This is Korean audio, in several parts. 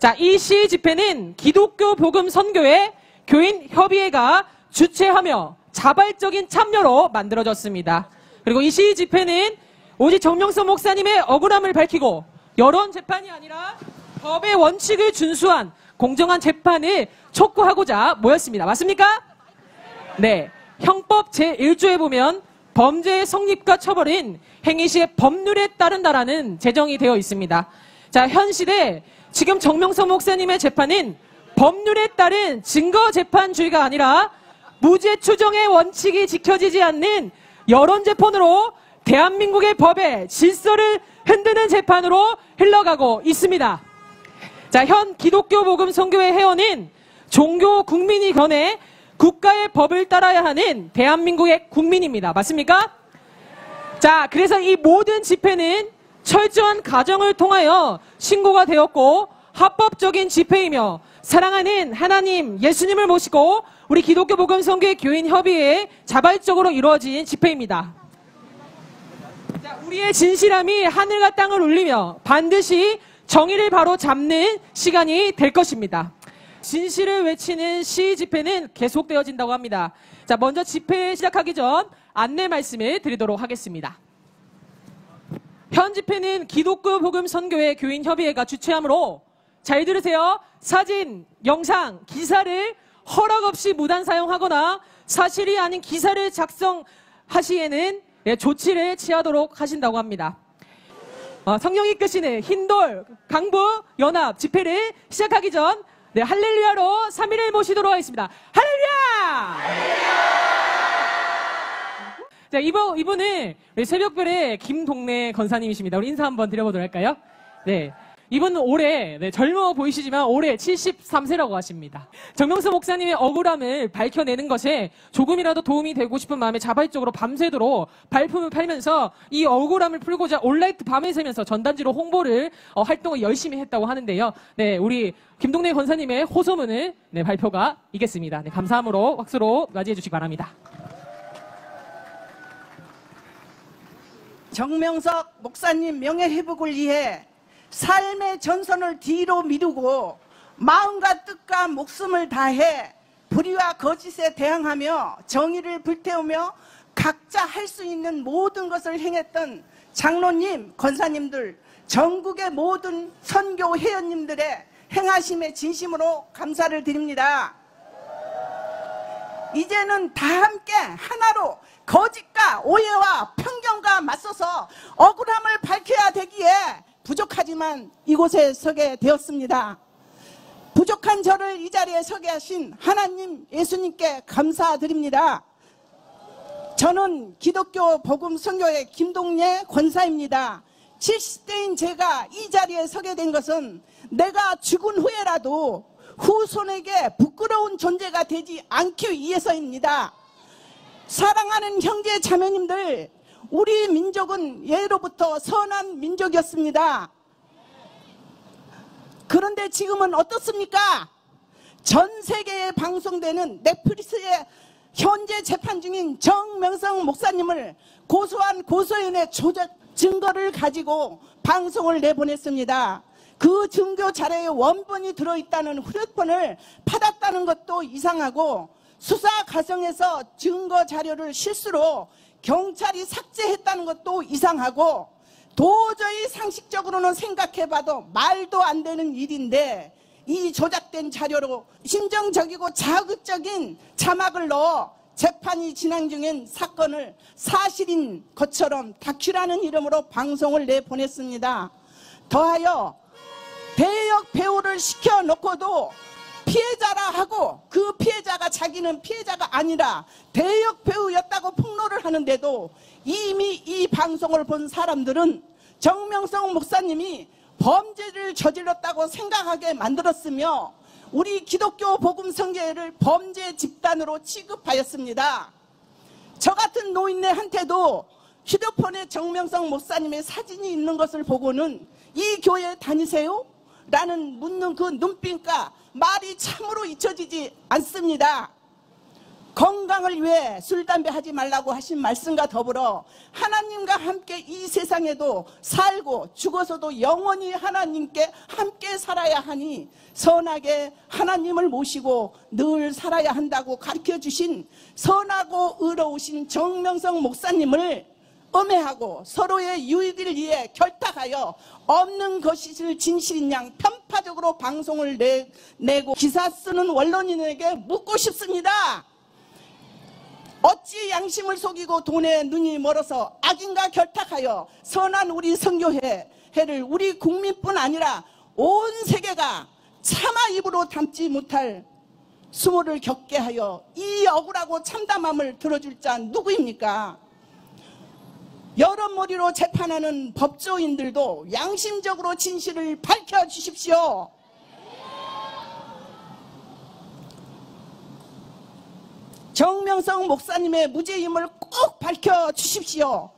자, 이 시위 집회는 기독교 복음 선교회 교인 협의회가 주최하며 자발적인 참여로 만들어졌습니다. 그리고 이 시위 집회는 오직 정명섭 목사님의 억울함을 밝히고 여론 재판이 아니라 법의 원칙을 준수한 공정한 재판을 촉구하고자 모였습니다. 맞습니까? 네. 형법 제1조에 보면 범죄의 성립과 처벌인 행위 시의 법률에 따른다라는 제정이 되어 있습니다. 자, 현 시대 지금 정명섭 목사님의 재판은 법률에 따른 증거재판주의가 아니라 무죄 추정의 원칙이 지켜지지 않는 여론재판으로 대한민국의 법의 질서를 흔드는 재판으로 흘러가고 있습니다. 자, 현 기독교 복음 선교회 회원은 종교 국민이 견해 국가의 법을 따라야 하는 대한민국의 국민입니다. 맞습니까? 자, 그래서 이 모든 집회는 철저한 가정을 통하여 신고가 되었고 합법적인 집회이며 사랑하는 하나님, 예수님을 모시고 우리 기독교 복음 선교회 교인 협의회에 자발적으로 이루어진 집회입니다. 자, 우리의 진실함이 하늘과 땅을 울리며 반드시 정의를 바로 잡는 시간이 될 것입니다. 진실을 외치는 시위 집회는 계속되어진다고 합니다. 자, 먼저 집회 시작하기 전 안내 말씀을 드리도록 하겠습니다. 현 집회는 기독교 복음 선교회 교인 협의회가 주최하므로 잘 들으세요. 사진, 영상, 기사를 허락 없이 무단 사용하거나 사실이 아닌 기사를 작성하시에는 조치를 취하도록 하신다고 합니다. 성령이 이끄시는 흰돌 강부 연합 집회를 시작하기 전 할렐루야로 3일을 모시도록 하겠습니다. 할렐루야! 자, 이분은 새벽별의 김동래 권사님이십니다. 우리 인사 한번 드려보도록 할까요? 네. 이분은 올해, 젊어 보이시지만 올해 73세라고 하십니다. 정명섭 목사님의 억울함을 밝혀내는 것에 조금이라도 도움이 되고 싶은 마음에 자발적으로 밤새도록 발품을 팔면서 이 억울함을 풀고자 온라이트 밤을 새면서 전단지로 홍보를, 활동을 열심히 했다고 하는데요. 네, 우리 김동래 권사님의 호소문을, 발표가 있겠습니다. 네, 감사함으로, 박수로 맞이해 주시기 바랍니다. 정명섭 목사님 명예회복을 위해 삶의 전선을 뒤로 미루고 마음과 뜻과 목숨을 다해 불의와 거짓에 대항하며 정의를 불태우며 각자 할 수 있는 모든 것을 행했던 장로님, 권사님들, 전국의 모든 선교 회원님들의 행하심에 진심으로 감사를 드립니다. 이제는 다 함께 하나로 거짓과 오해와 편견과 맞서서 억울함을 밝혀야 되기에 부족하지만 이곳에 서게 되었습니다. 부족한 저를 이 자리에 서게 하신 하나님 예수님께 감사드립니다. 저는 기독교 복음 선교회 김동래 권사입니다. 70대인 제가 이 자리에 서게 된 것은 내가 죽은 후에라도 후손에게 부끄러운 존재가 되지 않기 위해서입니다. 사랑하는 형제 자매님들, 우리 민족은 예로부터 선한 민족이었습니다. 그런데 지금은 어떻습니까? 전 세계에 방송되는 넷플릭스에 현재 재판 중인 정명섭 목사님을 고소한 고소인의 조작 증거를 가지고 방송을 내보냈습니다. 그 증거 자료에 원본이 들어있다는 휴대폰을 받았다는 것도 이상하고 수사 과정에서 증거 자료를 실수로 경찰이 삭제했다는 것도 이상하고 도저히 상식적으로는 생각해봐도 말도 안 되는 일인데 이 조작된 자료로 심정적이고 자극적인 자막을 넣어 재판이 진행 중인 사건을 사실인 것처럼 다큐라는 이름으로 방송을 내보냈습니다. 더하여 대역 배우를 시켜놓고도 피해자라 하고 그 피해자가 자기는 피해자가 아니라 대역 배우였다고 폭로를 하는데도 이미 이 방송을 본 사람들은 정명섭 목사님이 범죄를 저질렀다고 생각하게 만들었으며 우리 기독교 복음 선교회를 범죄 집단으로 취급하였습니다. 저 같은 노인네한테도 휴대폰에 정명섭 목사님의 사진이 있는 것을 보고는 이 교회 다니세요? 라는 묻는 그 눈빛과 말이 참으로 잊혀지지 않습니다. 건강을 위해 술, 담배 하지 말라고 하신 말씀과 더불어 하나님과 함께 이 세상에도 살고 죽어서도 영원히 하나님께 함께 살아야 하니 선하게 하나님을 모시고 늘 살아야 한다고 가르쳐 주신 선하고 의로우신 정명성 목사님을 엄해하고 서로의 유익을 위해 결탁하여 없는 것이 진실인 양 편파적으로 방송을 내고 기사 쓰는 언론인에게 묻고 싶습니다. 어찌 양심을 속이고 돈에 눈이 멀어서 악인과 결탁하여 선한 우리 선교회를 우리 국민뿐 아니라 온 세계가 차마 입으로 담지 못할 수모를 겪게 하여 이 억울하고 참담함을 들어줄 자 누구입니까? 여러 머리로 재판하는 법조인들도 양심적으로 진실을 밝혀주십시오. 정명성 목사님의 무죄임을 꼭 밝혀주십시오.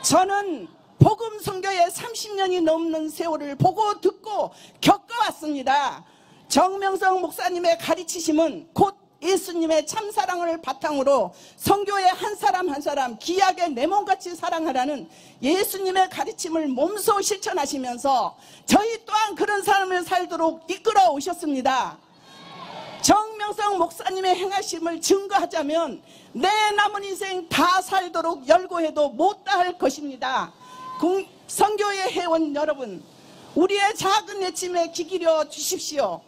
저는 복음 선교에 30년이 넘는 세월을 보고 듣고 겪어왔습니다. 정명성 목사님의 가르치심은 곧 예수님의 참사랑을 바탕으로 선교의 한 사람 한 사람 귀하게 내 몸같이 사랑하라는 예수님의 가르침을 몸소 실천하시면서 저희 또한 그런 삶을 살도록 이끌어 오셨습니다. 정명성 목사님의 행하심을 증거하자면 내 남은 인생 다 살도록 열고해도 못다할 것입니다. 선교의 회원 여러분, 우리의 작은 외침에 귀 기울여 주십시오.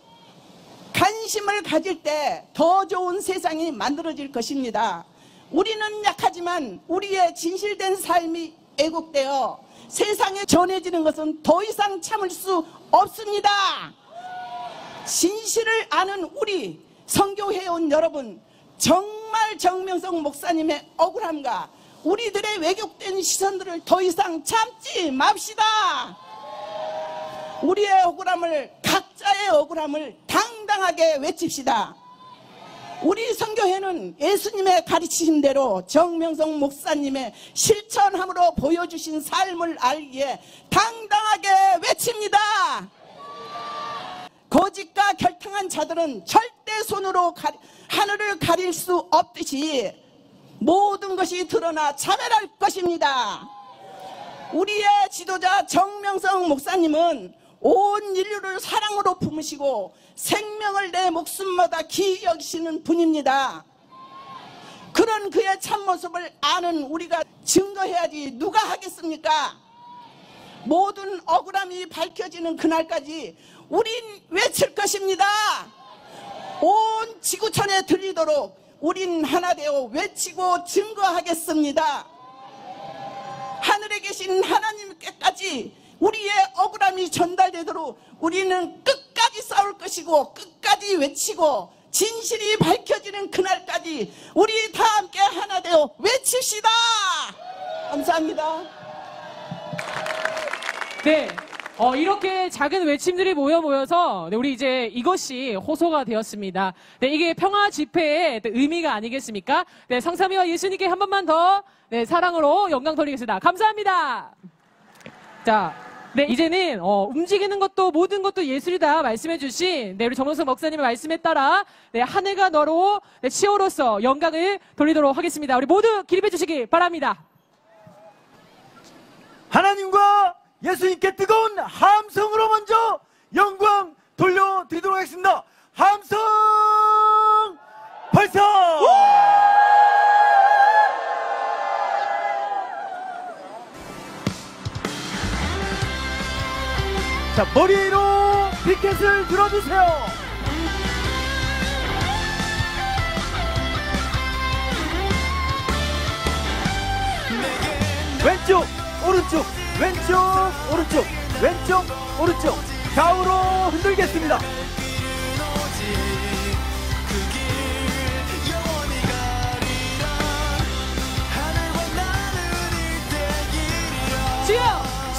관심을 가질 때 더 좋은 세상이 만들어질 것입니다. 우리는 약하지만 우리의 진실된 삶이 애국되어 세상에 전해지는 것은 더 이상 참을 수 없습니다. 진실을 아는 우리 선교회원 여러분, 정말 정명성 목사님의 억울함과 우리들의 왜곡된 시선들을 더 이상 참지 맙시다. 우리의 억울함을, 각자의 억울함을 당당하게 외칩시다. 우리 선교회는 예수님의 가르치신 대로 정명성 목사님의 실천함으로 보여주신 삶을 알기에 당당하게 외칩니다. 거짓과 결탕한 자들은 절대 손으로 하늘을 가릴 수 없듯이 모든 것이 드러나 차별할 것입니다. 우리의 지도자 정명성 목사님은 온 인류를 사랑으로 품으시고 생명을 내 목숨마다 귀히 여기시는 분입니다. 그런 그의 참모습을 아는 우리가 증거해야지 누가 하겠습니까? 모든 억울함이 밝혀지는 그날까지 우린 외칠 것입니다. 온 지구촌에 들리도록 우린 하나 되어 외치고 증거하겠습니다. 하늘에 계신 하나님께까지 우리의 억울함이 전달되도록 우리는 끝까지 싸울 것이고 끝까지 외치고 진실이 밝혀지는 그날까지 우리 다 함께 하나 되어 외칩시다. 감사합니다. 네. 이렇게 작은 외침들이 모여서 우리 이제 이것이 호소가 되었습니다. 네, 이게 평화 집회의 의미가 아니겠습니까? 네, 성삼위와 예수님께 한 번만 더 사랑으로 영광 돌리겠습니다. 감사합니다. 자, 네, 이제는 움직이는 것도 모든 것도 예술이다 말씀해 주신 우리 정명성 목사님의 말씀에 따라 한 해가 너로 치어로서 영광을 돌리도록 하겠습니다. 우리 모두 기립해 주시기 바랍니다. 하나님과 예수님께 뜨거운 함성으로 먼저 영광 돌려드리도록 하겠습니다. 함성 발사! 자, 머리 위로 피켓을 들어주세요. 왼쪽 오른쪽 왼쪽 오른쪽 왼쪽 오른쪽 좌우로 흔들겠습니다.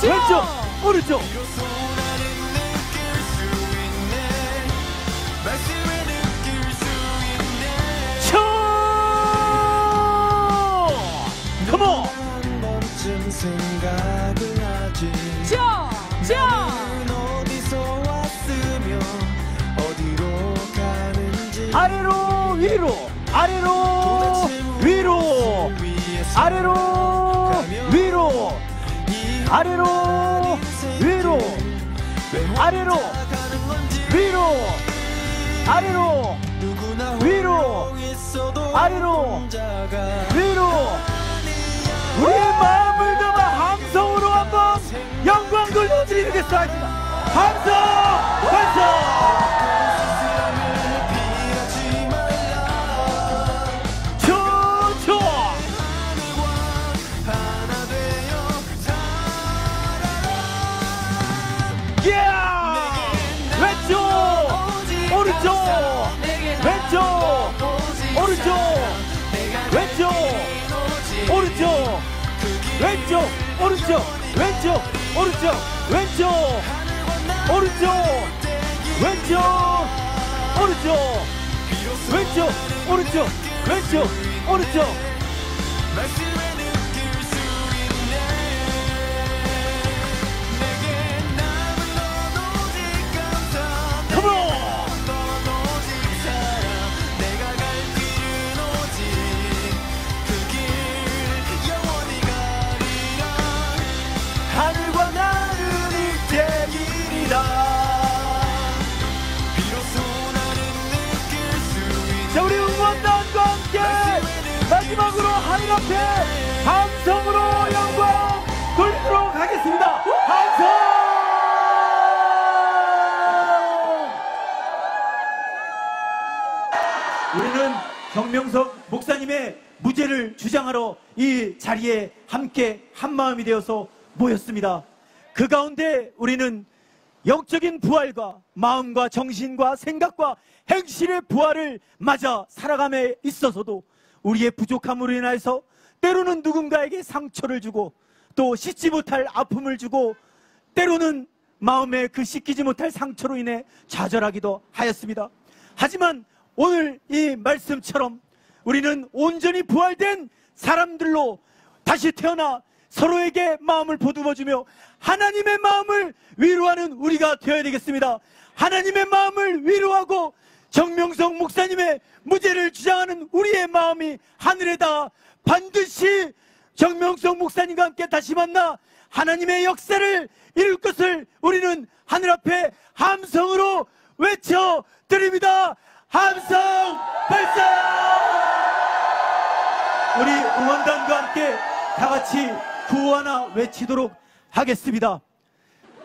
왼쪽 오른쪽 컴온! 아래로 위로 아래로 위로 아래로 위로 아래로 위로 아래로 위로 아래로 위로 아래로 위로 우리의 마음을 담아 함성으로 한번 영광 돌려드리겠습니다. 함성 환성 오른쪽 왼쪽 오른쪽 왼쪽 오른쪽 왼쪽 오른쪽 왼쪽 오른쪽 왼쪽 오른쪽 왼쪽 오른쪽 왼쪽 오른쪽 왼쪽 오른쪽 하늘과 나는 이제 길이다. 자, 우리 응원단과 함께 마지막으로 하늘 앞에 함성으로 영광 돌리도록 하겠습니다. 함성! 우리는 정명석 목사님의 무죄를 주장하러 이 자리에 함께 한마음이 되어서 모였습니다. 그 가운데 우리는 영적인 부활과 마음과 정신과 생각과 행실의 부활을 맞아 살아감에 있어서도 우리의 부족함으로 인해서 때로는 누군가에게 상처를 주고 또 씻지 못할 아픔을 주고 때로는 마음에 그 씻기지 못할 상처로 인해 좌절하기도 하였습니다. 하지만 오늘 이 말씀처럼 우리는 온전히 부활된 사람들로 다시 태어나 서로에게 마음을 보듬어주며 하나님의 마음을 위로하는 우리가 되어야 되겠습니다. 하나님의 마음을 위로하고 정명석 목사님의 무죄를 주장하는 우리의 마음이 하늘에다 반드시 정명석 목사님과 함께 다시 만나 하나님의 역사를 이룰 것을 우리는 하늘 앞에 함성으로 외쳐드립니다. 함성 발사! 우리 응원단과 함께 다같이 구호 하나 외치도록 하겠습니다.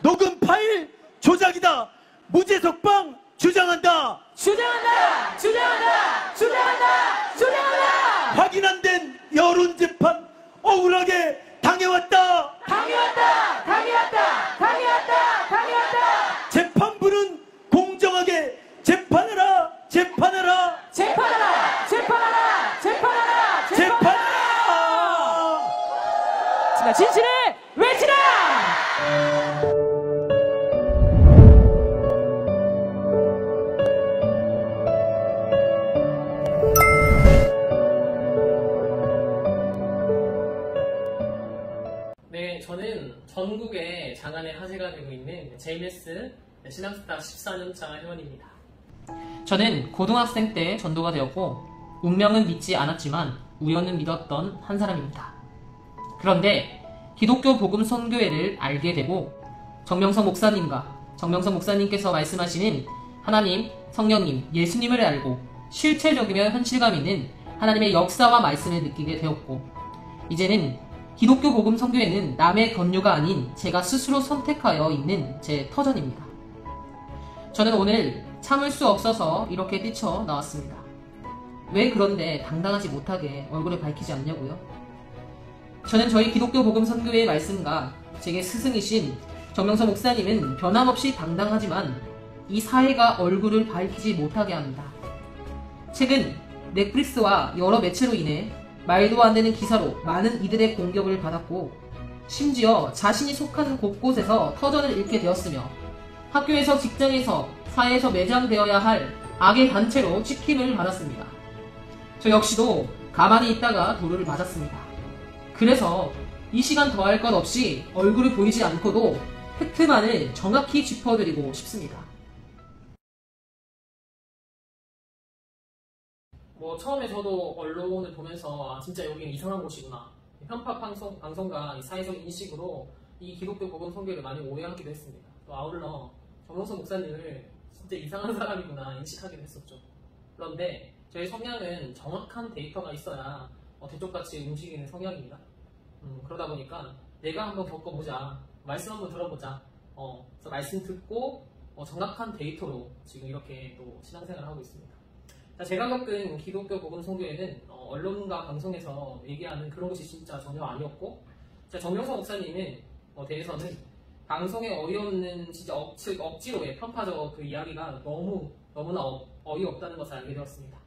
녹음 파일 조작이다. 무죄 석방 주장한다. 주장한다! 주장한다! 주장한다! 주장한다! 확인 안 된 여론재판 억울하게 당해왔다. 당해왔다! 당해왔다! 당해왔다! 당해왔다! 재판부는 공정하게 재판하라. 재판하라. 재판하라! 재판하라! 재판하라! 재판하라. 진실을 외치라! 네, 저는 전국에 장안의 화제가 되고 있는 JMS 신앙스타 14년차 회원입니다. 저는 고등학생 때 전도가 되었고 운명은 믿지 않았지만 우연은 믿었던 한 사람입니다. 그런데 기독교 복음 선교회를 알게 되고 정명석 목사님께서 말씀하시는 하나님, 성령님, 예수님을 알고 실체적이며 현실감 있는 하나님의 역사와 말씀을 느끼게 되었고 이제는 기독교 복음 선교회는 남의 권유가 아닌 제가 스스로 선택하여 있는 제 터전입니다. 저는 오늘 참을 수 없어서 이렇게 뛰쳐나왔습니다. 왜 그런데 당당하지 못하게 얼굴을 밝히지 않냐고요? 저는 저희 기독교 복음 선교회의 말씀과 제게 스승이신 정명석 목사님은 변함없이 당당하지만 이 사회가 얼굴을 밝히지 못하게 합니다. 최근 넷플릭스와 여러 매체로 인해 말도 안 되는 기사로 많은 이들의 공격을 받았고 심지어 자신이 속한 곳곳에서 터전을 잃게 되었으며 학교에서 직장에서 사회에서 매장되어야 할 악의 단체로 찍힘을 받았습니다. 저 역시도 가만히 있다가 도루를 맞았습니다. 그래서 이 시간 더할 것 없이 얼굴을 보이지 않고도 팩트만을 정확히 짚어드리고 싶습니다. 뭐 처음에 저도 언론을 보면서 아 진짜 여기는 이상한 곳이구나. 편파 방송과 이 사회적 인식으로 이 기독교 복음 선교를 많이 오해하기도 했습니다. 또 아울러 정명석 목사님을 진짜 이상한 사람이구나 인식하기도 했었죠. 그런데 저희 성향은 정확한 데이터가 있어야 대쪽같이 움직이는 성향입니다. 그러다 보니까 내가 한번 겪어보자, 말씀 한번 들어보자, 그래서 말씀 듣고 정확한 데이터로 지금 이렇게 또 신앙생활을 하고 있습니다. 자, 제가 겪은 기독교 복음 선교회는 언론과 방송에서 얘기하는 그런 것이 진짜 전혀 아니었고, 정명석 목사님에 대해서는 방송에 어이없는 진짜 억지로의 편파적 그 이야기가 너무나 어이없다는 것을 알게 되었습니다.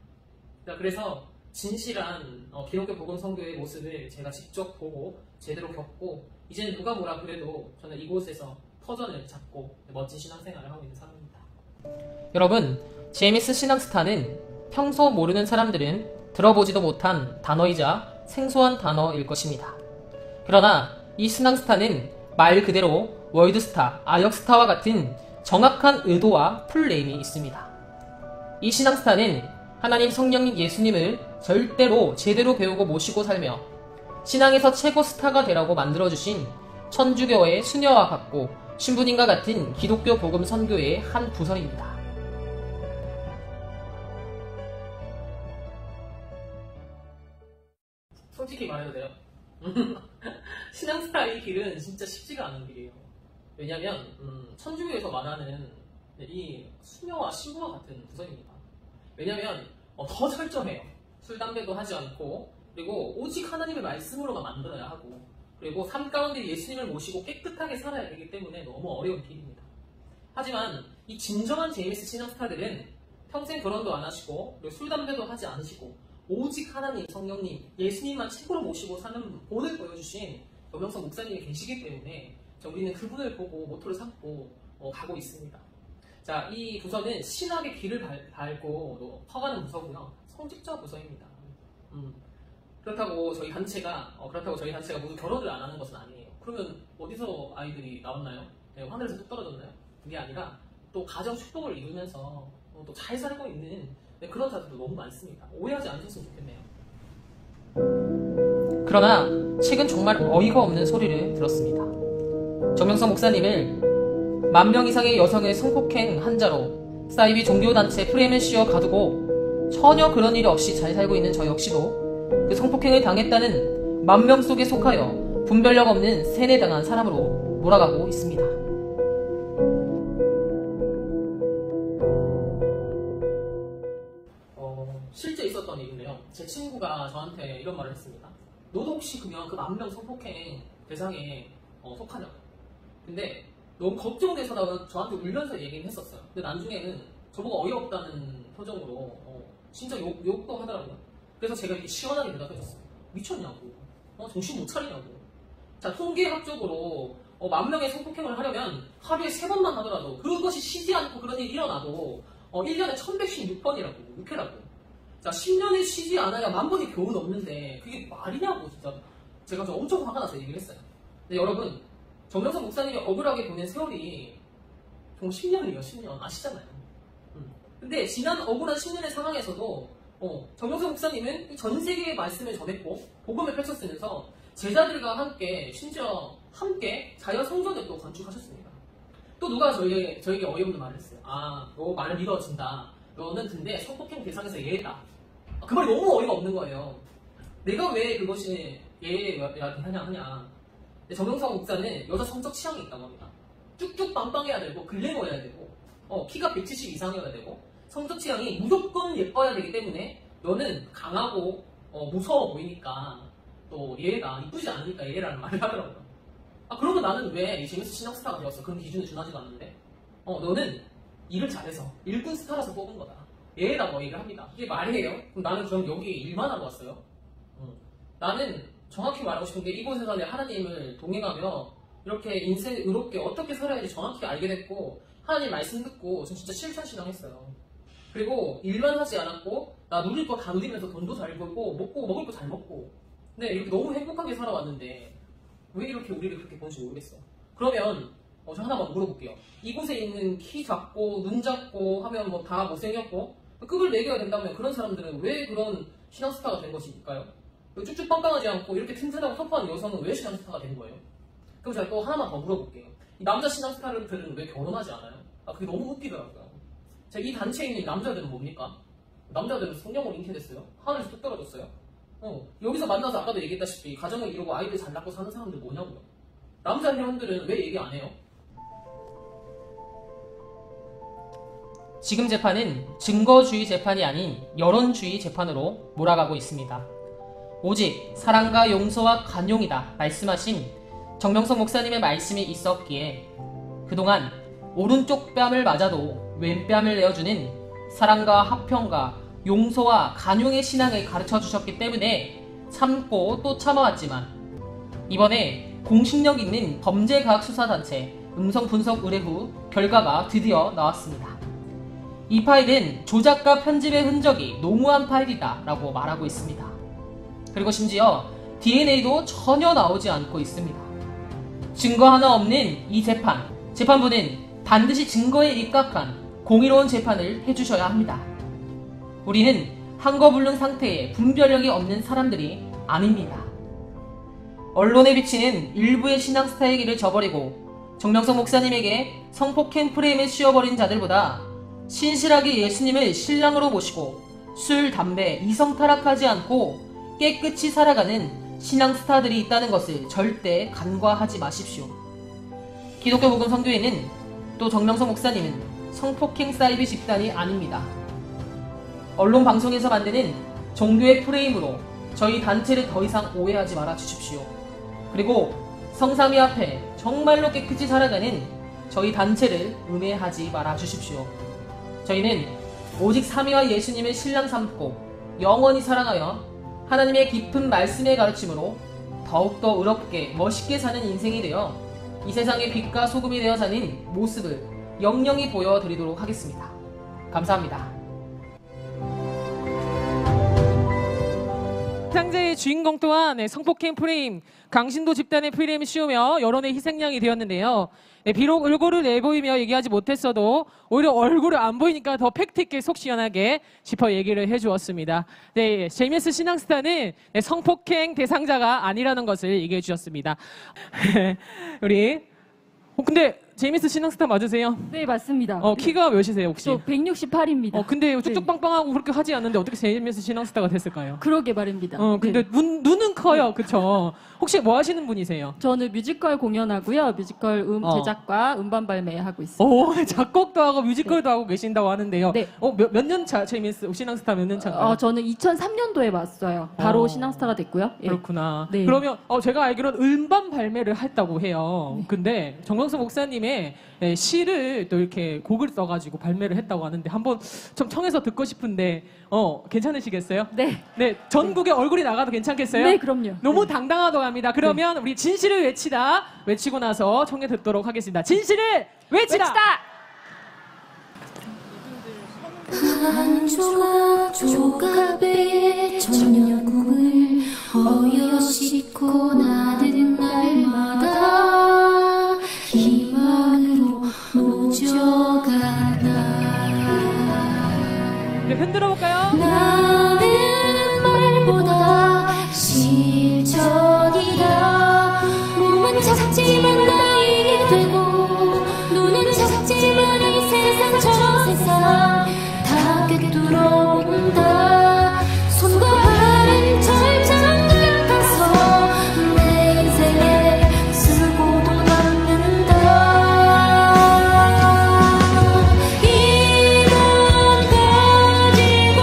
자, 그래서 진실한 기독교 복음 선교의 모습을 제가 직접 보고 제대로 겪고 이제는 누가 뭐라 그래도 저는 이곳에서 터전을 잡고 멋진 신앙생활을 하고 있는 사람입니다. 여러분, JMS 신앙스타는 평소 모르는 사람들은 들어보지도 못한 단어이자 생소한 단어일 것입니다. 그러나 이 신앙스타는 말 그대로 월드스타, 아역스타와 같은 정확한 의도와 풀네임이 있습니다. 이 신앙스타는 하나님, 성령님, 예수님을 절대로 제대로 배우고 모시고 살며 신앙에서 최고 스타가 되라고 만들어주신 천주교의 수녀와 같고 신부님과 같은 기독교 복음 선교의 한 부설입니다. 솔직히 말해도 돼요? 신앙스타의 길은 진짜 쉽지가 않은 길이에요. 왜냐면 천주교에서 말하는 이 수녀와 신부와 같은 부서입니다. 왜냐면 더 철저해요. 술, 담배도 하지 않고, 그리고 오직 하나님의 말씀으로만 만들어야 하고, 그리고 삶 가운데 예수님을 모시고 깨끗하게 살아야 되기 때문에 너무 어려운 길입니다. 하지만 이 진정한 JMS 신앙스타들은 평생 결혼도 안 하시고, 그리고 술, 담배도 하지 않으시고, 오직 하나님, 성령님, 예수님만 최고로 모시고 사는 본을 보여주신 정명석 목사님이 계시기 때문에 우리는 그분을 보고 모토를 삼고 가고 있습니다. 자, 이 부서는 신학의 길을 밟고 퍼가는 부서고요. 성직자 부서입니다. 그렇다고 저희 단체가 모두 결혼을 안 하는 것은 아니에요. 그러면 어디서 아이들이 나왔나요? 네, 하늘에서 뚝 떨어졌나요? 그게 아니라 또 가정 축복을 이루면서 또 잘 살고 있는 그런 자들도 너무 많습니다. 오해하지 않으셨으면 좋겠네요. 그러나 최근 정말 어이가 없는 소리를 들었습니다. 정명석 목사님을 10,000명 이상의 여성의 성폭행 환자로 사이비 종교단체 프레임을 씌워 가두고 전혀 그런 일 없이 잘 살고 있는 저 역시도 그 성폭행을 당했다는 10,000명 속에 속하여 분별력 없는 세뇌당한 사람으로 몰아가고 있습니다. 실제 있었던 일인데요. 제 친구가 저한테 이런 말을 했습니다. 너도 혹시 그러면 그 10,000명 성폭행 대상에 속하냐고. 근데 너무 걱정돼서 저한테 울면서 얘기를 했었어요. 근데 나중에는 저보고 어이없다는 표정으로 진짜 욕도 하더라고요. 그래서 제가 이렇게 시원하게 대답해줬어요. 미쳤냐고. 정신 못 차리냐고. 자, 통계학적으로 10,000명의 성폭행을 하려면 하루에 3번만 하더라도 그것이 쉬지 않고 그런 일이 일어나도 1년에 1116번이라고. 6회라고. 자, 10년을 쉬지 않아야 10,000번이 겨우 넘는데 그게 말이냐고. 진짜 제가 좀 엄청 화가 나서 얘기를 했어요. 근데 여러분, 정명석 목사님이 억울하게 보낸 세월이 총 10년이에요. 10년 아시잖아요. 근데 지난 억울한 10년의 상황에서도 정명석 목사님은 전 세계의 말씀을 전했고 복음을 펼쳤으면서 제자들과 함께 심지어 함께 자연 성전을 또 건축하셨습니다. 또 누가 저에게 어이없는 말을 했어요. 아, 너 말을 믿어진다. 너는 근데 성폭행 대상에서 예외다. 그 말이 너무 어이가 없는 거예요. 내가 왜 그것이 예외하냐. 정명석 목사는 여자 성적 취향이 있다고 합니다. 쭉쭉 빵빵해야 되고 글래머여야 되고 키가 170 이상이어야 되고 성적 취향이 무조건 예뻐야 되기 때문에 너는 강하고 무서워 보이니까 또 예외다. 이쁘지 않으니까 예외라는 말을 하더라고요. 아, 그러면 나는 왜 JMS 신앙스타가 되었어? 그런 기준을 준하지도 않는데 너는 일을 잘해서 일꾼 스타라서 뽑은 거다. 예외라고 얘기를 합니다. 이게 말이에요? 그럼 나는 그럼 여기 일만 하러 왔어요? 나는 정확히 말하고 싶은 게 이곳에서 내 하나님을 동행하며 이렇게 인생 의롭게 어떻게 살아야지 정확히 알게 됐고 하나님 말씀 듣고 전 진짜 실천신앙했어요. 그리고 일만 하지 않았고 나 누릴 거 다 누리면서 돈도 잘 벌고 먹을 거 잘 먹고 근데 이렇게 너무 행복하게 살아왔는데 왜 이렇게 우리를 그렇게 보는지 모르겠어요. 그러면 저 하나만 물어볼게요. 이곳에 있는 키 작고 눈 작고 하면 뭐 다 못생겼고 급을 매겨야 된다면 그런 사람들은 왜 그런 신앙스타가 된 것일까요? 쭉쭉 빵빵하지 않고 이렇게 튼튼하고 터프한 여성은 왜 신앙스타가 된 거예요? 그럼 제가 또 하나만 더 물어볼게요. 이 남자 신앙스타들은 왜 결혼하지 않아요? 그게 너무 웃기더라고요. 자, 이 단체에 있는 남자들은 뭡니까? 남자들은 성령으로 잉태됐어요. 하늘에서 뚝 떨어졌어요. 여기서 만나서 아까도 얘기했다시피 가정을 이루고 아이들 잘 낳고 사는 사람들 뭐냐고요? 남자 회원들은 왜 얘기 안 해요? 지금 재판은 증거주의 재판이 아닌 여론주의 재판으로 몰아가고 있습니다. 오직 사랑과 용서와 관용이다 말씀하신 정명석 목사님의 말씀이 있었기에 그동안 오른쪽 뺨을 맞아도 왼뺨을 내어주는 사랑과 화평과 용서와 관용의 신앙을 가르쳐 주셨기 때문에 참고 또 참아왔지만 이번에 공신력 있는 범죄과학수사단체 음성분석 의뢰 후 결과가 드디어 나왔습니다. 이 파일은 조작과 편집의 흔적이 농후한 파일이다 라고 말하고 있습니다. 그리고 심지어 DNA도 전혀 나오지 않고 있습니다. 증거 하나 없는 이 재판부는 반드시 증거에 입각한 공의로운 재판을 해주셔야 합니다. 우리는 한거불능 상태에 분별력이 없는 사람들이 아닙니다. 언론에 비치는 일부의 신앙스타의 길을 저버리고 정명석 목사님에게 성폭행 프레임에 씌워버린 자들보다 신실하게 예수님을 신랑으로 모시고 술, 담배, 이성 타락하지 않고 깨끗이 살아가는 신앙스타들이 있다는 것을 절대 간과하지 마십시오. 기독교 복음 선교회는 또 정명석 목사님은 성폭행 사이비 집단이 아닙니다. 언론 방송에서 만드는 종교의 프레임으로 저희 단체를 더 이상 오해하지 말아 주십시오. 그리고 성삼위 앞에 정말로 깨끗이 살아가는 저희 단체를 음해하지 말아 주십시오. 저희는 오직 삼위와 예수님을 신랑 삼고 영원히 사랑하여 하나님의 깊은 말씀의 가르침으로 더욱더 의롭게 멋있게 사는 인생이 되어 이 세상의 빛과 소금이 되어 사는 모습을 영영히 보여드리도록 하겠습니다. 감사합니다. 상제의 주인공 또한 성폭행 프레임, 강신도 집단의 프레임을 씌우며 여론의 희생양이 되었는데요. 비록 얼굴을 내보이며 얘기하지 못했어도 오히려 얼굴을 안 보이니까 더 팩트 있게 속 시원하게 짚어 얘기를 해주었습니다. 네, JMS 신앙스타는 성폭행 대상자가 아니라는 것을 얘기해 주셨습니다. 우리 근데 JMS 신앙스타 맞으세요? 네, 맞습니다. 키가 몇이세요 혹시? 저 168입니다. 근데 쭉쭉 빵빵하고 그렇게 하지 않는데 어떻게 JMS 신앙스타가 됐을까요? 그러게 말입니다. 근데 네. 눈은 커요, 그쵸? 혹시 뭐 하시는 분이세요? 저는 뮤지컬 공연하고요. 뮤지컬 제작과 음반 발매하고 있습니다. 작곡도 하고 뮤지컬도 하고 계신다고 하는데요. 네. 몇 년 차 JMS 신앙스타 몇 년 차인가요? 저는 2003년도에 왔어요. 바로 신앙스타가 됐고요. 예. 그렇구나. 네. 그러면 제가 알기로는 음반 발매를 했다고 해요. 네. 근데 정명석 목사님의 시를 또 이렇게 곡을 써가지고 발매를 했다고 하는데 한번 좀 청해서 듣고 싶은데 괜찮으시겠어요? 네. 네, 전국에 얼굴이 나가도 괜찮겠어요? 네, 그럼요. 너무 네. 당당하다고 합니다. 그러면 우리 진실을 외치고 나서 청해 듣도록 하겠습니다. 진실을 외치다! 한 조각의 천년국을 어여 싣고 나는 날마다 희망으로 노져가나. 네, 흔들어 볼까요? 나는 말보다 실천이다. 몸은 작지만 나이 되고 눈은 작지만 이 세상 저 세상 다 꿰뚫어온다. 손과 발은 절장 같아서 내 인생에 쓰고도 남는다. 이런 가지고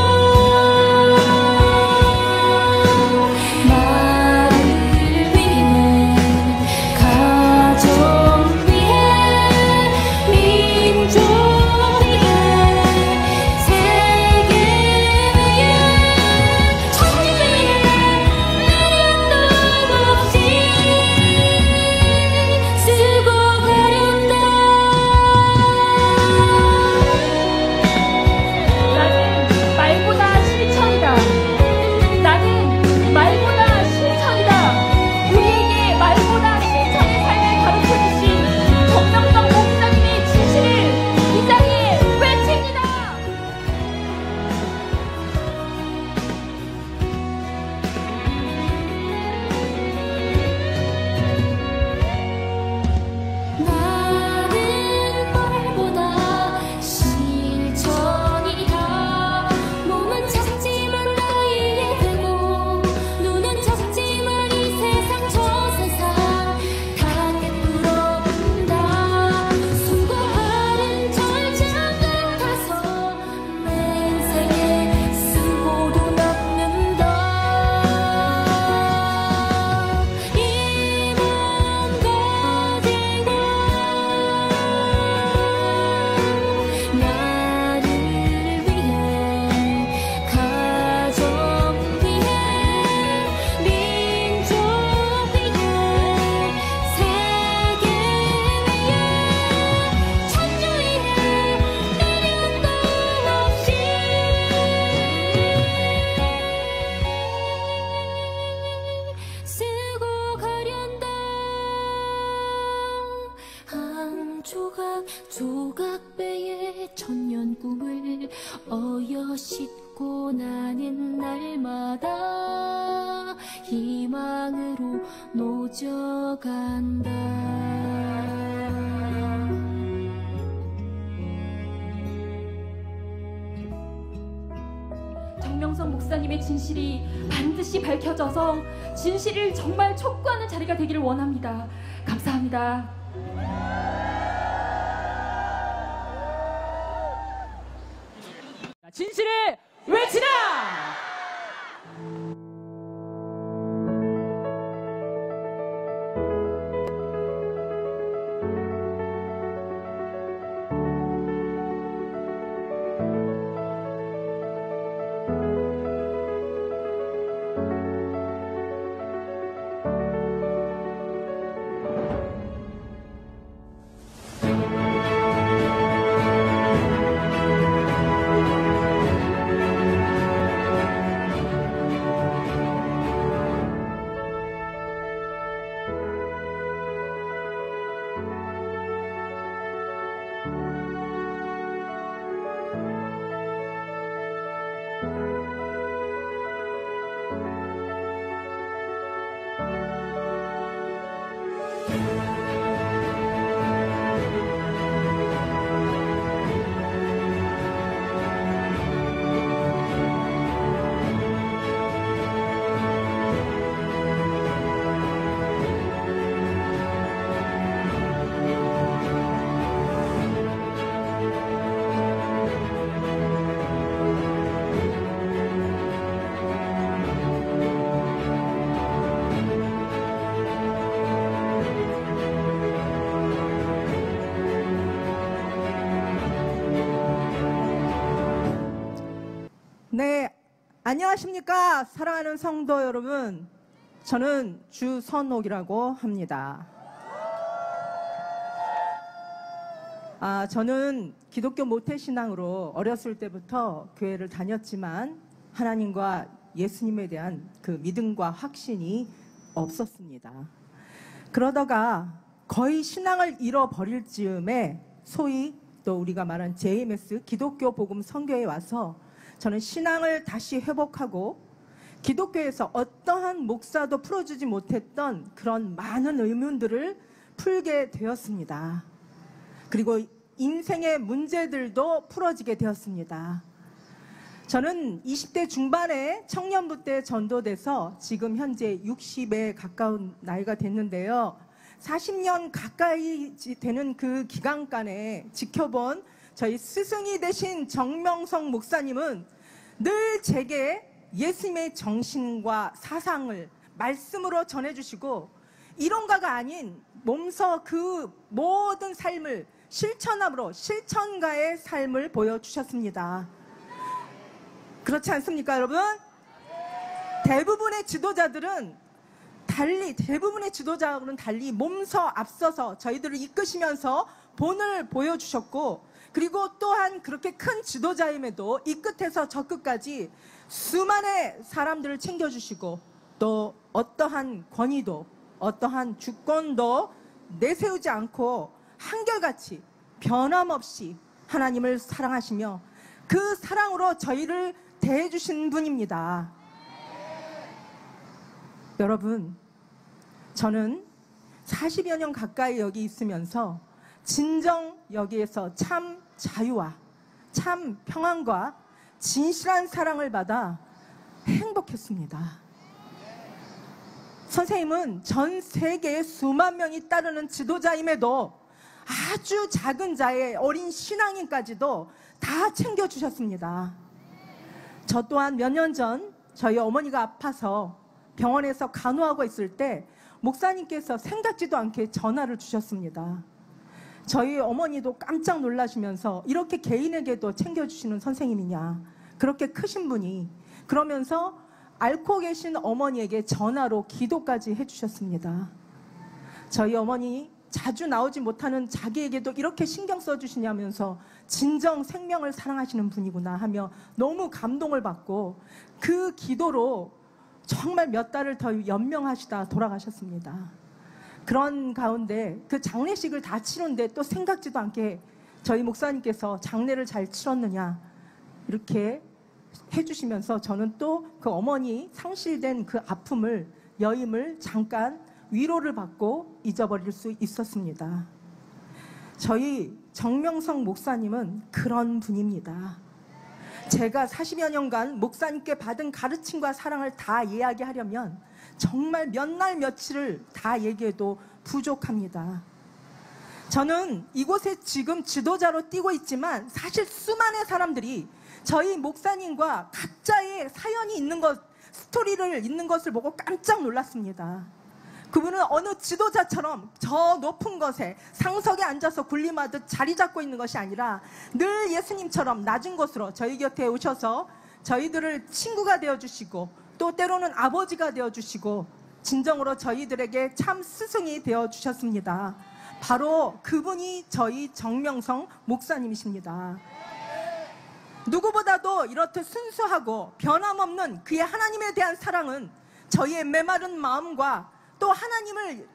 조각배의 천년 꿈을 어여씻고 나는 날마다 희망으로 노져간다. 정명성 목사님의 진실이 반드시 밝혀져서 진실을 정말 촉구하는 자리가 되기를 원합니다. 감사합니다. 진실을 외치라! 네, 안녕하십니까 사랑하는 성도 여러분. 저는 주선옥이라고 합니다. 저는 기독교 모태신앙으로 어렸을 때부터 교회를 다녔지만 하나님과 예수님에 대한 그 믿음과 확신이 없었습니다. 그러다가 거의 신앙을 잃어버릴 즈음에 소위 또 우리가 말한 JMS 기독교 복음 선교에 와서 저는 신앙을 다시 회복하고 기독교에서 어떠한 목사도 풀어주지 못했던 그런 많은 의문들을 풀게 되었습니다. 그리고 인생의 문제들도 풀어지게 되었습니다. 저는 20대 중반에 청년부 때 전도돼서 지금 현재 60에 가까운 나이가 됐는데요. 40년 가까이 되는 그 기간간에 지켜본 저희 스승이 되신 정명성 목사님은 늘 제게 예수님의 정신과 사상을 말씀으로 전해주시고 이론가가 아닌 몸소 그 모든 삶을 실천함으로 실천가의 삶을 보여주셨습니다. 그렇지 않습니까, 여러분? 대부분의 지도자들은 달리 몸소 앞서서 저희들을 이끄시면서 본을 보여주셨고, 그리고 또한 그렇게 큰 지도자임에도 이 끝에서 저 끝까지 수많은 사람들을 챙겨주시고 또 어떠한 권위도 어떠한 주권도 내세우지 않고 한결같이 변함없이 하나님을 사랑하시며 그 사랑으로 저희를 대해주신 분입니다. 여러분, 저는 40여 년 가까이 여기 있으면서 진정 여기에서 참 자유와 참 평안과 진실한 사랑을 받아 행복했습니다. 선생님은 전 세계에 수만 명이 따르는 지도자임에도 아주 작은 자의 어린 신앙인까지도 다 챙겨주셨습니다. 저 또한 몇 년 전 저희 어머니가 아파서 병원에서 간호하고 있을 때 목사님께서 생각지도 않게 전화를 주셨습니다. 저희 어머니도 깜짝 놀라시면서 이렇게 개인에게도 챙겨주시는 선생님이냐, 그렇게 크신 분이, 그러면서 앓고 계신 어머니에게 전화로 기도까지 해주셨습니다. 저희 어머니 자주 나오지 못하는 자기에게도 이렇게 신경 써주시냐면서 진정 생명을 사랑하시는 분이구나 하며 너무 감동을 받고 그 기도로 정말 몇 달을 더 연명하시다 돌아가셨습니다. 그런 가운데 그 장례식을 다 치른데 또 생각지도 않게 저희 목사님께서 장례를 잘 치렀느냐 이렇게 해주시면서 저는 또 그 어머니 상실된 그 아픔을 여임을 잠깐 위로를 받고 잊어버릴 수 있었습니다. 저희 정명성 목사님은 그런 분입니다. 제가 40여 년간 목사님께 받은 가르침과 사랑을 다 이야기하려면 정말 몇 날 며칠을 다 얘기해도 부족합니다. 저는 이곳에 지금 지도자로 뛰고 있지만 사실 수많은 사람들이 저희 목사님과 각자의 사연이 있는 것, 스토리를 있는 것을 보고 깜짝 놀랐습니다. 그분은 어느 지도자처럼 저 높은 것에 상석에 앉아서 군림하듯 자리 잡고 있는 것이 아니라 늘 예수님처럼 낮은 곳으로 저희 곁에 오셔서 저희들을 친구가 되어주시고 또 때로는 아버지가 되어주시고 진정으로 저희들에게 참 스승이 되어주셨습니다. 바로 그분이 저희 정명성 목사님이십니다. 누구보다도 이렇듯 순수하고 변함없는 그의 하나님에 대한 사랑은 저희의 메마른 마음과 또 하나님을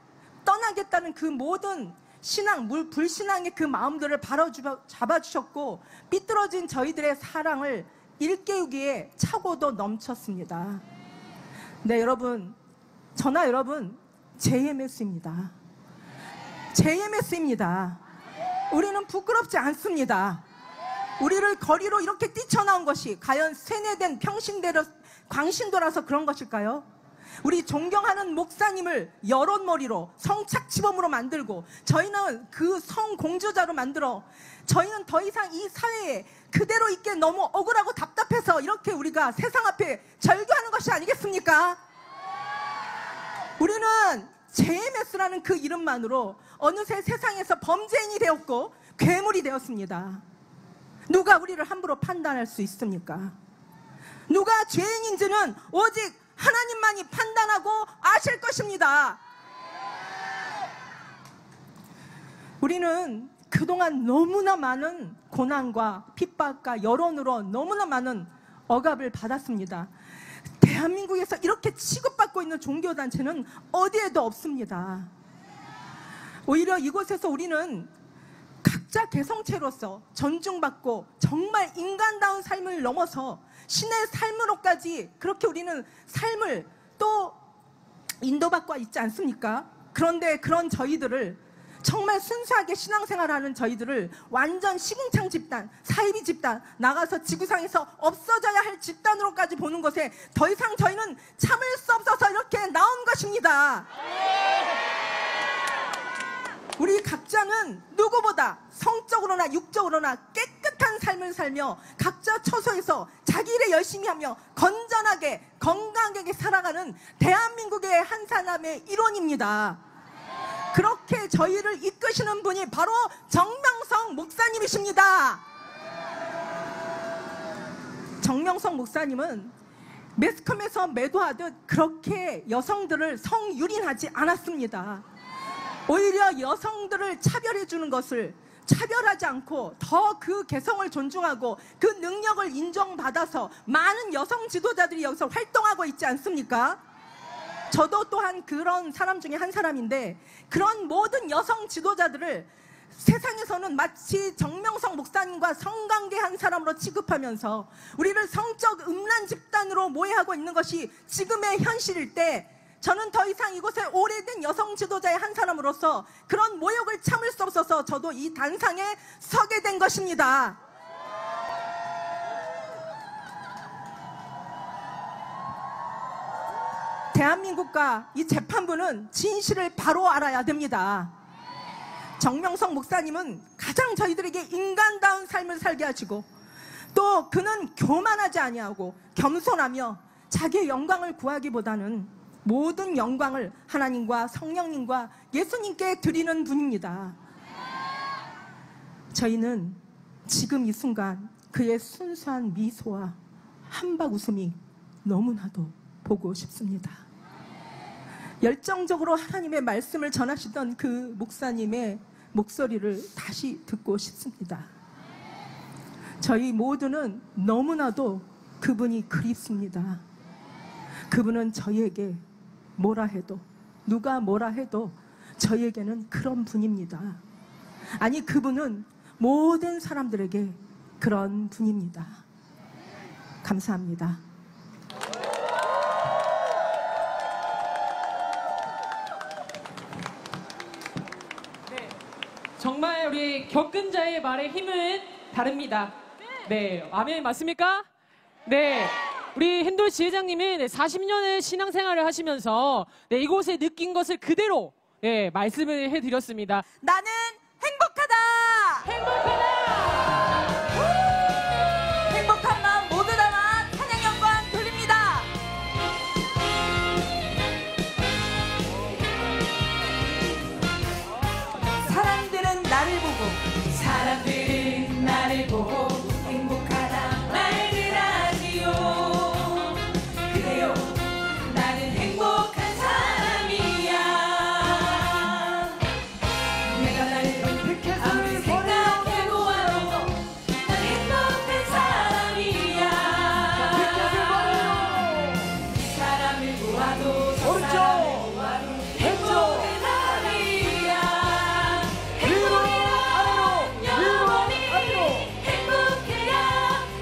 떠나겠다는 그 모든 신앙, 불신앙의 그 마음들을 바로 잡아주셨고 삐뚤어진 저희들의 사랑을 일깨우기에 차고도 넘쳤습니다. 네, 여러분, 저나 여러분 JMS입니다. JMS입니다. 우리는 부끄럽지 않습니다. 우리를 거리로 이렇게 뛰쳐나온 것이 과연 세뇌된 광신도라서 그런 것일까요? 우리 존경하는 목사님을 여론머리로 성착취범으로 만들고 저희는 그 성공주자로 만들어 저희는 더 이상 이 사회에 그대로 있게 너무 억울하고 답답해서 이렇게 우리가 세상 앞에 절규하는 것이 아니겠습니까? 우리는 JMS라는 그 이름만으로 어느새 세상에서 범죄인이 되었고 괴물이 되었습니다. 누가 우리를 함부로 판단할 수 있습니까? 누가 죄인인지는 오직 하나님만이 판단하고 아실 것입니다. 우리는 그동안 너무나 많은 고난과 핍박과 여론으로 너무나 많은 억압을 받았습니다. 대한민국에서 이렇게 취급받고 있는 종교단체는 어디에도 없습니다. 오히려 이곳에서 우리는 각자 개성체로서 존중받고 정말 인간다운 삶을 넘어서 신의 삶으로까지 그렇게 우리는 삶을 또 인도받고 있지 않습니까? 그런데 그런 저희들을 정말 순수하게 신앙생활하는 저희들을 완전 시궁창 집단, 사이비 집단, 나가서 지구상에서 없어져야 할 집단으로까지 보는 것에 더 이상 저희는 참을 수 없어서 이렇게 나온 것입니다. 우리 각자는 누구보다 성적으로나 육적으로나 깨끗한 삶을 살며 각자 처소에서 자기 일에 열심히 하며 건전하게 건강하게 살아가는 대한민국의 한 사람의 일원입니다. 그렇게 저희를 이끄시는 분이 바로 정명성 목사님이십니다. 정명성 목사님은 매스컴에서 매도하듯 그렇게 여성들을 성유린하지 않았습니다. 오히려 여성들을 차별해 주는 것을 차별하지 않고 더 그 개성을 존중하고 그 능력을 인정받아서 많은 여성 지도자들이 여기서 활동하고 있지 않습니까? 저도 또한 그런 사람 중에 한 사람인데 그런 모든 여성 지도자들을 세상에서는 마치 정명성 목사님과 성관계한 사람으로 취급하면서 우리를 성적 음란 집단으로 모해하고 있는 것이 지금의 현실일 때 저는 더 이상 이곳에 오래된 여성 지도자의 한 사람으로서 그런 모욕을 참을 수 없어서 저도 이 단상에 서게 된 것입니다. 대한민국과 이 재판부는 진실을 바로 알아야 됩니다. 정명성 목사님은 가장 저희들에게 인간다운 삶을 살게 하시고 또 그는 교만하지 아니하고 겸손하며 자기의 영광을 구하기보다는 모든 영광을 하나님과 성령님과 예수님께 드리는 분입니다. 저희는 지금 이 순간 그의 순수한 미소와 한박 웃음이 너무나도 보고 싶습니다. 열정적으로 하나님의 말씀을 전하시던 그 목사님의 목소리를 다시 듣고 싶습니다. 저희 모두는 너무나도 그분이 그립습니다. 그분은 저희에게 뭐라 해도 누가 뭐라 해도 저에게는 그런 분입니다. 아니, 그분은 모든 사람들에게 그런 분입니다. 감사합니다. 정말 우리 겪은 자의 말의 힘은 다릅니다. 네, 아멘 맞습니까? 네, 우리 핸돌 지회장님은 40년의 신앙생활을 하시면서 이곳에 느낀 것을 그대로 말씀을 해드렸습니다. 나는 행복하다! 행복한 마음 모두 담아 찬양 영광 돌립니다. 사람들은 나를 보고 행복하다 말들 하지요. 그래요, 나는 행복한 사람이야. 내가 나를 아무리 생각해보아도 난 행복한 사람이야. 사람을 보아도 저 사람을 보아도 행복한 사람이야. 행복이란 영원히 행복해야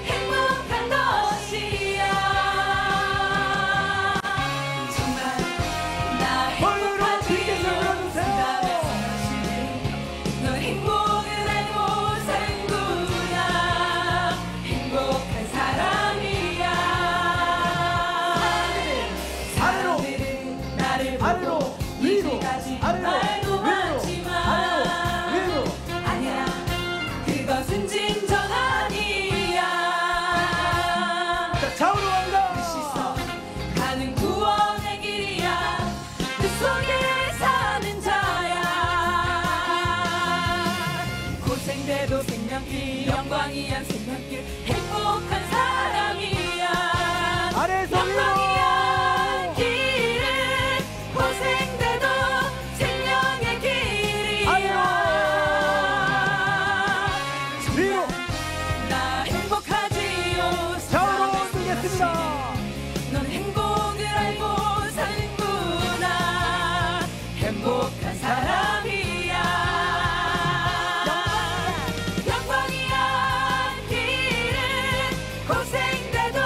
행복한 것이야. 정말 나 행복하지요. 넌 행복을 알고 사는구나. 행복한 사람이야. 사람들은 나를 보고 이제까지 말도 많지만 아니야, 그것은 진정 아니야. 좌우로 갑니다. 그 시선 가는 구원의 길이야. 그 속에 사는 자야. 고생돼도 생명길, 영광이야 생명길. 행복한 사람이야. 아래에서 위로. 영광이야 길은 고생돼도 생명의 길이야. 위로. 나 행복하지요. 좌우로 쓰겠습니다. 넌 행복을 알고 사는구나. 행복한 사람이야. 영광이야 길은 고생돼도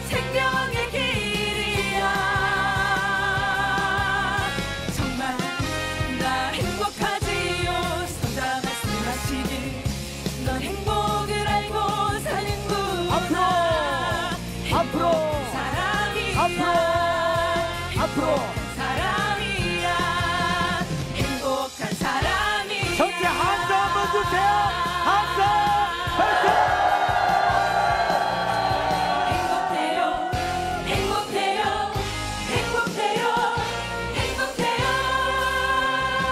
생명의 길이야. 정말 나 행복하지요. 성자 말씀하시길 넌 행복을 알고 사는구나. 앞으로. 사람이야. 앞으로. 사람이야. 행복한 사람이야. 전체 한수 한번 주세요. 한수. 행복해요. 행복해요. 행복해요. 행복해요.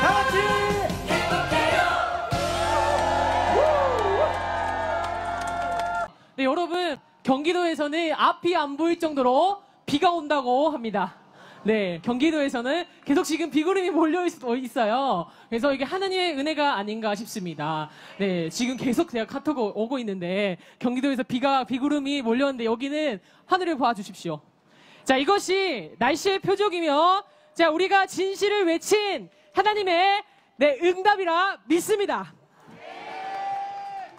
다 같이. 행복해요. 네, 여러분 경기도에서는 앞이 안 보일 정도로 비가 온다고 합니다. 네, 경기도에서는 계속 지금 비구름이 몰려 있어요. 그래서 이게 하나님의 은혜가 아닌가 싶습니다. 네, 지금 계속 제가 카톡 오고 있는데 경기도에서 비구름이 몰렸는데 여기는 하늘을 봐주십시오. 자, 이것이 날씨의 표적이며, 자, 우리가 진실을 외친 하나님의 응답이라 믿습니다.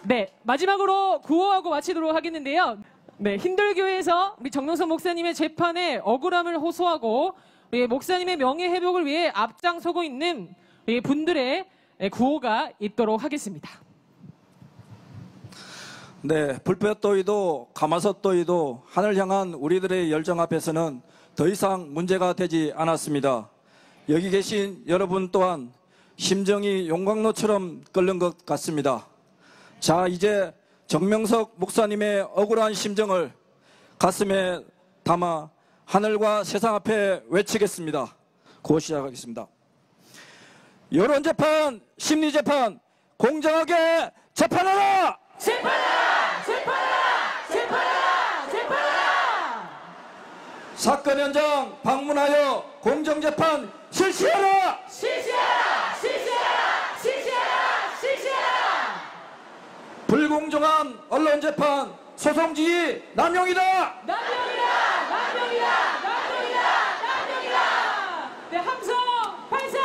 네, 마지막으로 구호하고 마치도록 하겠는데요. 네, 힌돌교회에서 우리 정명선 목사님의 재판에 억울함을 호소하고 우리 목사님의 명예 회복을 위해 앞장서고 있는 우리 분들의 구호가 있도록 하겠습니다. 네, 불볕 더위도 가마솥 더위도 하늘 향한 우리들의 열정 앞에서는 더 이상 문제가 되지 않았습니다. 여기 계신 여러분 또한 심정이 용광로처럼 끓는 것 같습니다. 자, 이제 정명석 목사님의 억울한 심정을 가슴에 담아 하늘과 세상 앞에 외치겠습니다. 구호 시작하겠습니다. 여론재판, 심리재판, 공정하게 재판하라! 재판하라! 재판하라! 재판하라! 재판하라! 사건 현장 방문하여 공정재판 실시하라! 실시하라! 실시하라! 실시하라! 실시하라! 불공정한 언론재판 소송지휘 남용이다! 남용이다! 남용이다! 남용이다! 남용이다! 네, 함성 발성!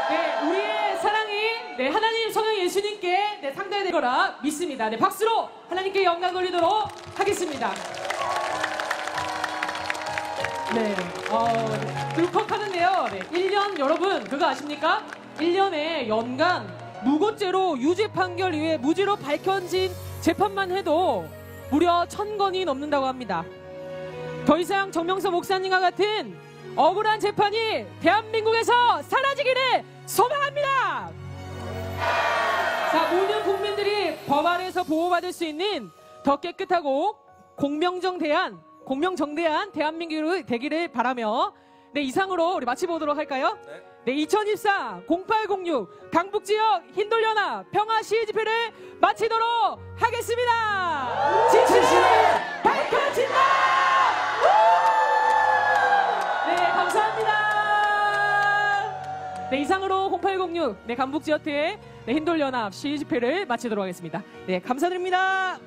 네, 우리의 사랑이 네, 하나님 성령 예수님께 네, 상달될 거라 믿습니다. 네, 박수로 하나님께 영광 돌리도록 하겠습니다. 네, 울컥하는데요. 네, 1년 여러분 그거 아십니까? 1년에 연간 무고죄로 유죄 판결 이후에 무죄로 밝혀진 재판만 해도 무려 1000건이 넘는다고 합니다. 더 이상 정명서 목사님과 같은 억울한 재판이 대한민국에서 사라지기를 소망합니다. 자, 모든 국민들이 법 아래에서 보호받을 수 있는 더 깨끗하고 공명정대한 대한민국이 되기를 바라며 네, 이상으로 우리 마치보도록 할까요? 네, 2024 0806 강북지역 흰돌연합 평화시위집회를 마치도록 하겠습니다. 진실이 밝혀진다! 네, 감사합니다. 네, 이상으로 0806 네, 강북지역회 네, 흰돌연합 시위집회를 마치도록 하겠습니다. 네, 감사드립니다.